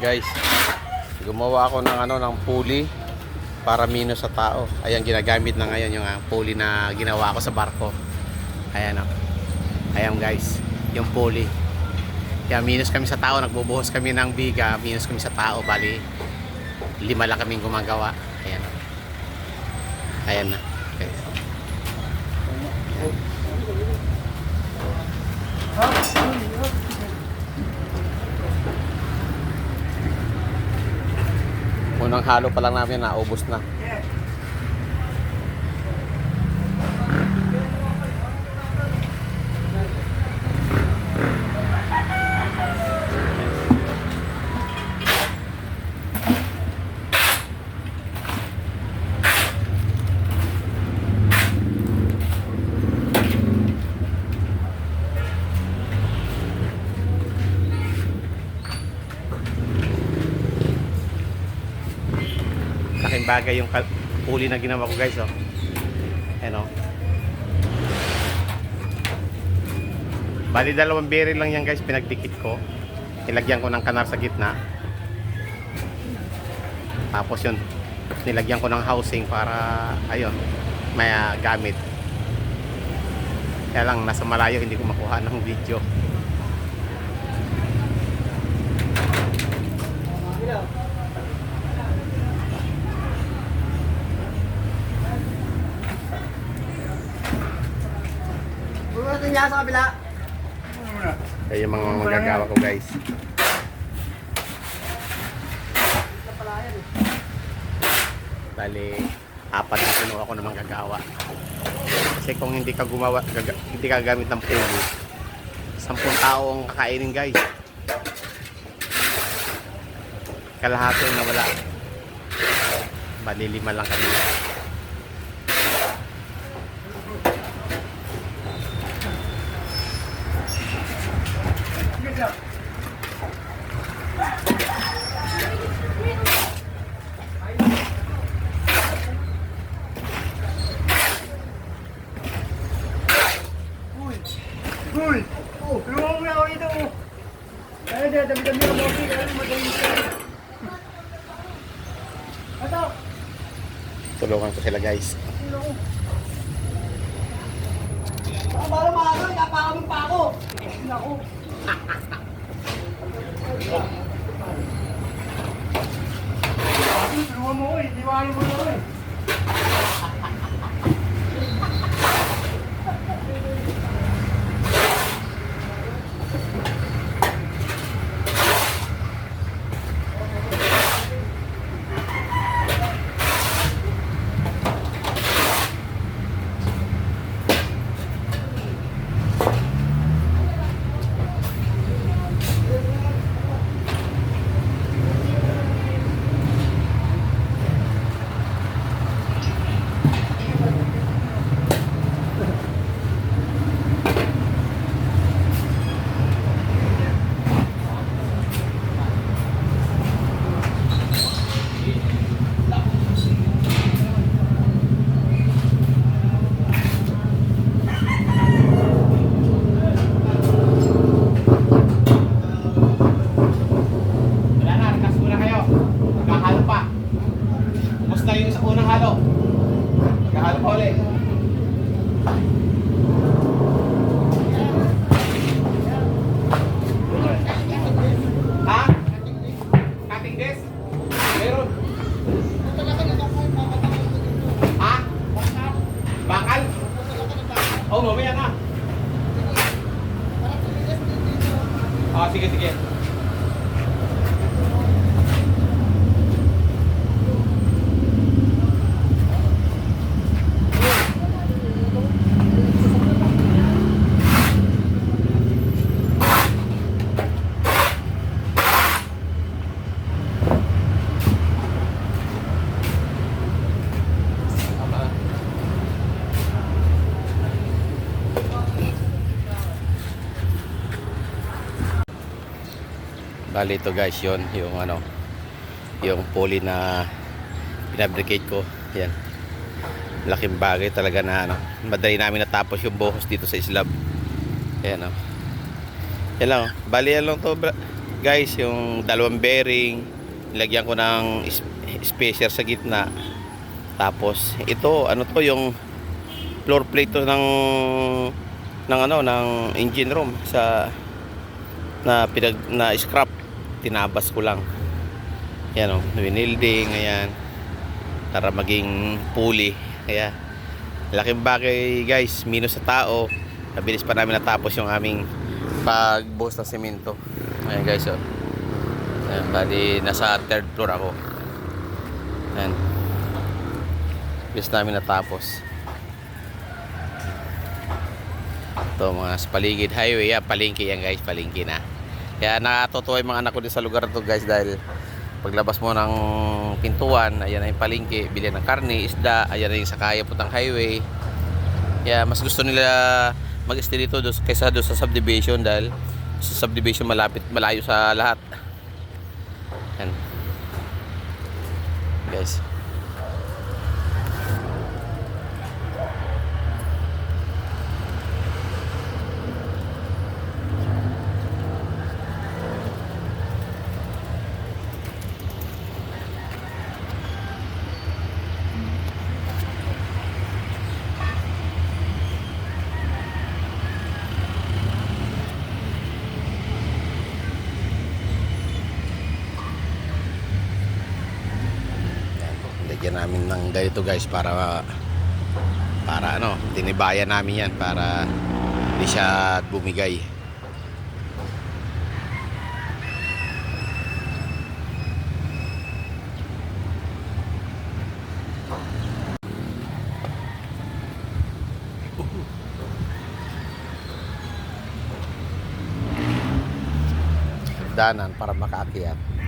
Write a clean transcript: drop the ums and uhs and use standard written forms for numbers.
Guys, gumawa ako ng ng pulley para minus sa tao. Ayan, ginagamit na ngayon yung pulley na ginawa ko sa barko. Ayan o. Ayan guys, yung pulley. Kaya minus kami sa tao, nagbubuhos kami ng biga, minus kami sa tao, bali 5 lang kaming gumagawa. Ayan. Ayan na. Okay. Unang halo pa lang namin, naubos na. Laking bagay yung pulley na ginawa ko guys, oh. Ayan, oh. Bali 2 bearing lang yan guys, pinagdikit ko. Nilagyan ko ng kanar sa gitna. Tapos yun, nilagyan ko ng housing para ayun, may gamit. Kaya lang nasa malayo, hindi ko makuha ng video. Niya sa kabila. Kaya yung mga magagawa ko guys. Bali 4 na kinuha ko na manggagawa. Kasi kung hindi ka gumawa, hindi ka gamit ng pulley, 10 tao ang kakainin guys. Kalahati na wala. Bali 5 lang kami. Uy! Oh, tulungan mo na ako dito. Ay, dami-dami ang mobi. Kaya magaling siya. Ato! Tulungan ko sila guys. Para makano, ikapakaming pa ako. Naku. Tulungan mo, eh. Diwali mo na, eh. Mamaya na. Sige, sige. Bali ito guys, yung yung pulley na pinabricate ko. Yan, laking bagay talaga na madali namin natapos yung buhos dito sa slab. Ayan, yan lang, bali yan lang to guys, yung dalawang bearing, nilagyan ko ng spacer sa gitna. Tapos ito, ano to, yung floor plate to ng engine room sa na scrap. Tinabas ko lang. Yan oh, winilding, ayan. Para maging pulley. Kaya laking bagay guys, minus sa tao. Nabilis pa namin natapos yung aming pagbuhos ng semento. Ayan guys oh. Ayan, bali nasa third floor ako. Ayan. Bilis namin natapos. Ito mga sa paligid highway, palengke yan guys, palengke na. Kaya nakatutuwa yung mga anak ko din sa lugar to guys, dahil paglabas mo ng pintuan, ayan na yung palengke, bilhin ng karne, isda, ayan na yung sakaya putang highway. Kaya mas gusto nila mag-stay dito kaysa doon sa subdivision, dahil sa subdivision malayo sa lahat. Ayan guys. Lagyan namin ng ganito guys para ano, tinibayan namin yan para hindi siya bumigay. Danan para makaakyat.